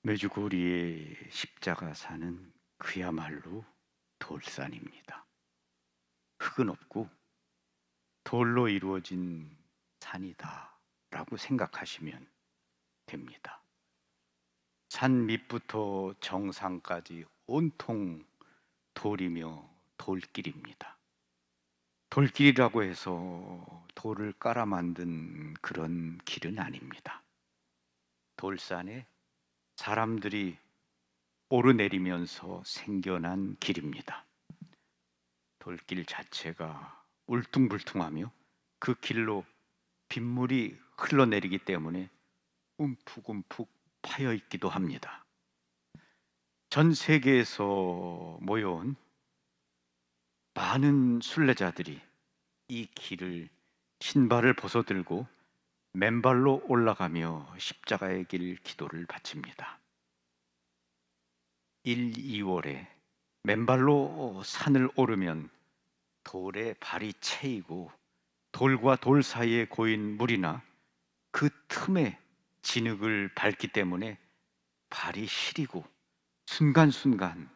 메주고리의 십자가산은 그야말로 돌산입니다. 흙은 없고 돌로 이루어진 산이다라고 생각하시면 됩니다. 산 밑부터 정상까지 온통 돌이며 돌길입니다. 돌길이라고 해서 돌을 깔아 만든 그런 길은 아닙니다. 돌산에 사람들이 오르내리면서 생겨난 길입니다. 돌길 자체가 울퉁불퉁하며 그 길로 빗물이 흘러내리기 때문에 움푹움푹 파여 있기도 합니다. 전 세계에서 모여온 많은 순례자들이 이 길을 신발을 벗어들고 맨발로 올라가며 십자가의 길 기도를 바칩니다. 1, 2월에 맨발로 산을 오르면 돌에 발이 채이고 돌과 돌 사이에 고인 물이나 그 틈에 진흙을 밟기 때문에 발이 시리고 순간순간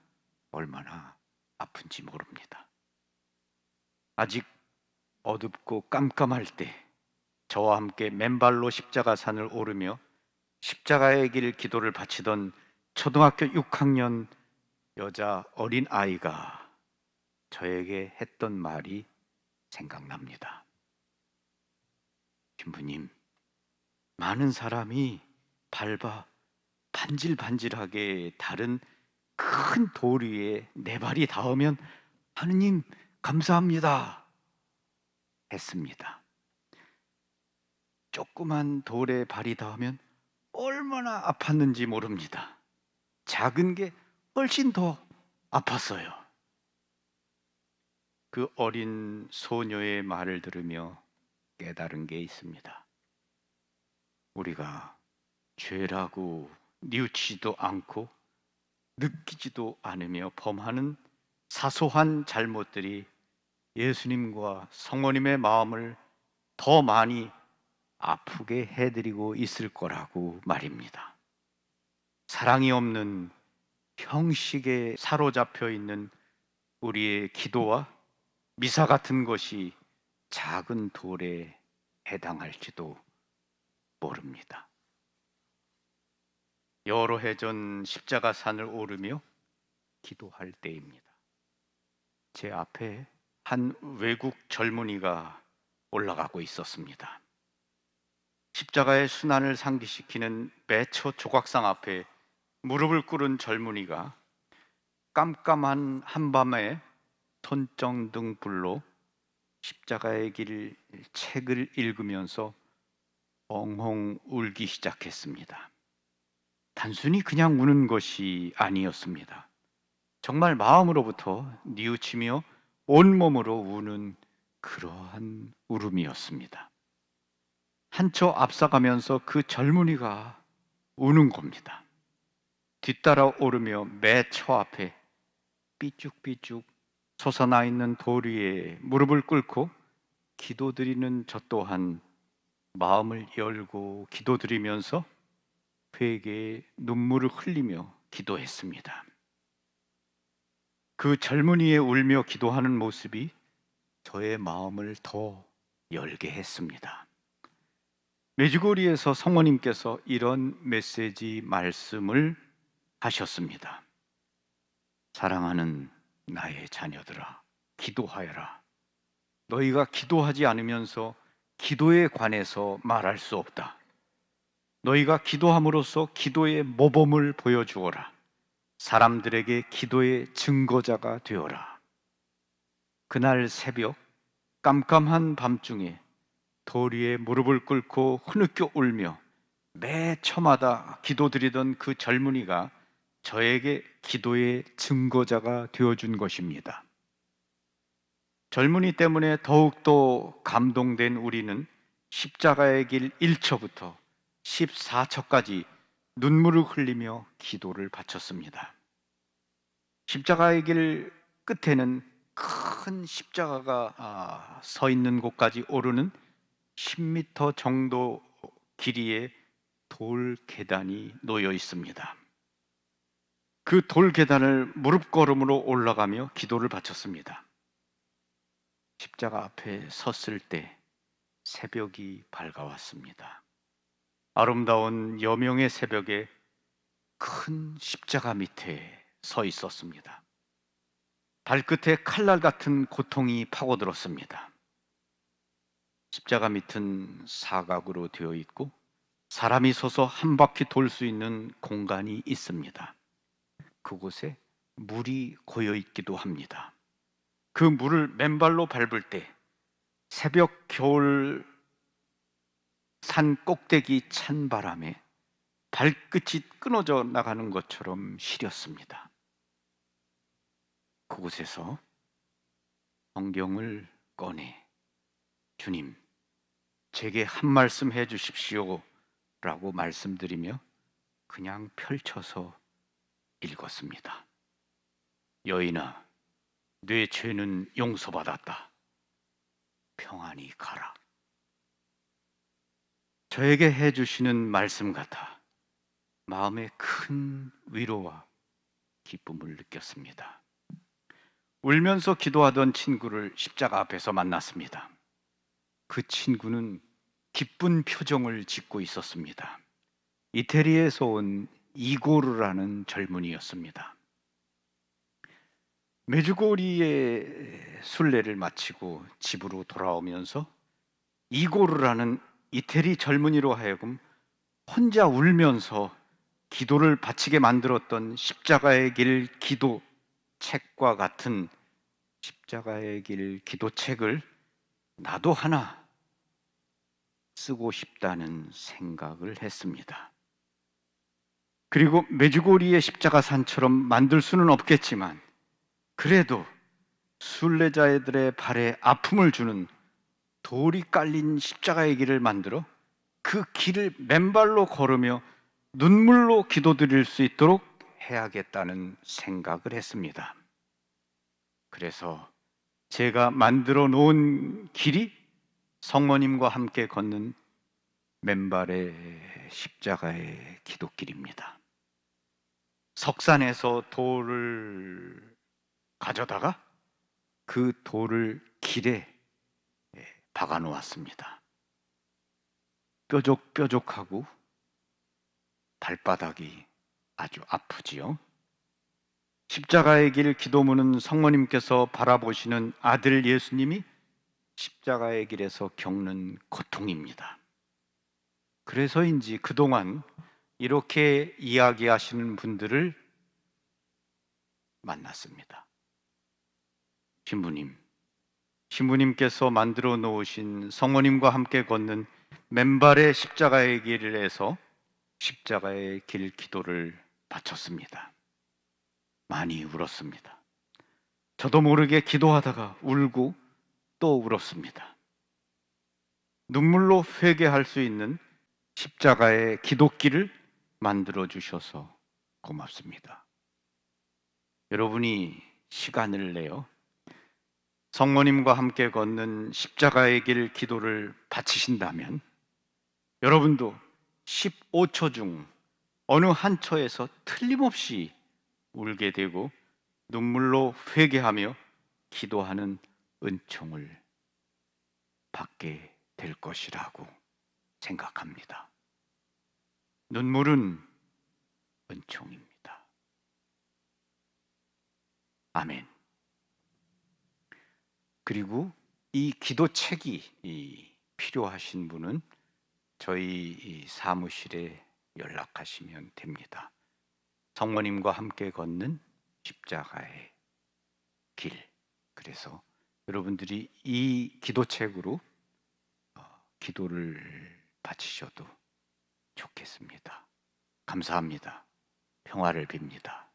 얼마나 아픈지 모릅니다. 아직 어둡고 깜깜할 때 저와 함께 맨발로 십자가산을 오르며 십자가의 길 기도를 바치던 초등학교 6학년 여자 어린 아이가 저에게 했던 말이 생각납니다. 신부님, 많은 사람이 밟아 반질반질하게 다른 큰 돌 위에 내 발이 닿으면 하느님 감사합니다 했습니다. 조그만 돌에 발이 닿으면 얼마나 아팠는지 모릅니다. 작은 게 훨씬 더 아팠어요. 그 어린 소녀의 말을 들으며 깨달은 게 있습니다. 우리가 죄라고 뉘우치지도 않고 느끼지도 않으며 범하는 사소한 잘못들이 예수님과 성모님의 마음을 더 많이 아프게 해드리고 있을 거라고 말입니다. 사랑이 없는 형식에 사로잡혀 있는 우리의 기도와 미사 같은 것이 작은 돌에 해당할지도 모릅니다. 여러 해 전 십자가산을 오르며 기도할 때입니다. 제 앞에 한 외국 젊은이가 올라가고 있었습니다. 십자가의 순환을 상기시키는 매처 조각상 앞에 무릎을 꿇은 젊은이가 깜깜한 한밤에 손정등 불로 십자가의 길 책을 읽으면서 엉엉 울기 시작했습니다. 단순히 그냥 우는 것이 아니었습니다. 정말 마음으로부터 뉘우치며 온몸으로 우는 그러한 울음이었습니다. 한초 앞서가면서 그 젊은이가 우는 겁니다. 뒤따라 오르며 매처 앞에 삐죽삐죽 솟아나 있는 돌 위에 무릎을 꿇고 기도드리는 저 또한 마음을 열고 기도드리면서 회개의 눈물을 흘리며 기도했습니다. 그 젊은이의 울며 기도하는 모습이 저의 마음을 더 열게 했습니다. 메주고리에서 성모님께서 이런 메시지 말씀을 하셨습니다. 사랑하는 나의 자녀들아, 기도하여라. 너희가 기도하지 않으면서 기도에 관해서 말할 수 없다. 너희가 기도함으로써 기도의 모범을 보여주어라. 사람들에게 기도의 증거자가 되어라. 그날 새벽 깜깜한 밤중에 돌 위에 무릎을 꿇고 흐느껴 울며 매 처마다 기도드리던 그 젊은이가 저에게 기도의 증거자가 되어준 것입니다. 젊은이 때문에 더욱더 감동된 우리는 십자가의 길 1처부터 14처까지 눈물을 흘리며 기도를 바쳤습니다. 십자가의 길 끝에는 큰 십자가가 서 있는 곳까지 오르는 10m 정도 길이의 돌 계단이 놓여 있습니다. 그 돌 계단을 무릎 걸음으로 올라가며 기도를 바쳤습니다. 십자가 앞에 섰을 때 새벽이 밝아왔습니다. 아름다운 여명의 새벽에 큰 십자가 밑에 서 있었습니다. 발끝에 칼날 같은 고통이 파고들었습니다. 십자가 밑은 사각으로 되어 있고 사람이 서서 한 바퀴 돌 수 있는 공간이 있습니다. 그곳에 물이 고여 있기도 합니다. 그 물을 맨발로 밟을 때 새벽 겨울 산 꼭대기 찬 바람에 발끝이 끊어져 나가는 것처럼 시렸습니다. 그곳에서 성경을 꺼내 주님, 제게 한 말씀 해 주십시오 라고 말씀드리며 그냥 펼쳐서 읽었습니다. 여인아, 네 죄는 용서받았다. 평안히 가라. 저에게 해주시는 말씀 같아 마음에 큰 위로와 기쁨을 느꼈습니다. 울면서 기도하던 친구를 십자가 앞에서 만났습니다. 그 친구는 기쁜 표정을 짓고 있었습니다. 이태리에서 온 이고르라는 젊은이였습니다. 메주고리의 순례를 마치고 집으로 돌아오면서 이고르라는 이태리 젊은이로 하여금 혼자 울면서 기도를 바치게 만들었던 십자가의 길 기도 책과 같은 십자가의 길 기도책을 나도 하나 쓰고 싶다는 생각을 했습니다. 그리고 메주고리의 십자가 산처럼 만들 수는 없겠지만 그래도 순례자들의 발에 아픔을 주는 돌이 깔린 십자가의 길을 만들어 그 길을 맨발로 걸으며 눈물로 기도드릴 수 있도록 해야겠다는 생각을 했습니다. 그래서 제가 만들어 놓은 길이 성모님과 함께 걷는 맨발의 십자가의 기도길입니다. 석산에서 돌을 가져다가 그 돌을 길에 박아 놓았습니다. 뾰족뾰족하고 발바닥이 아주 아프지요. 십자가의 길 기도문은 성모님께서 바라보시는 아들 예수님이 십자가의 길에서 겪는 고통입니다. 그래서인지 그동안 이렇게 이야기하시는 분들을 만났습니다. 신부님께서 만들어 놓으신 성모님과 함께 걷는 맨발의 십자가의 길에서 십자가의 길 기도를 바쳤습니다. 많이 울었습니다. 저도 모르게 기도하다가 울고 또 울었습니다. 눈물로 회개할 수 있는 십자가의 기도길을 만들어 주셔서 고맙습니다. 여러분이 시간을 내어 성모님과 함께 걷는 십자가의 길 기도를 바치신다면 여러분도 15초 중 어느 한 초에서 틀림없이 울게 되고 눈물로 회개하며 기도하는 은총을 받게 될 것이라고 생각합니다. 눈물은 은총입니다. 아멘. 그리고 이 기도책이 필요하신 분은 저희 사무실에 연락하시면 됩니다. 성모님과 함께 걷는 십자가의 길. 그래서 여러분들이 이 기도책으로 기도를 바치셔도 좋겠습니다. 감사합니다. 평화를 빕니다.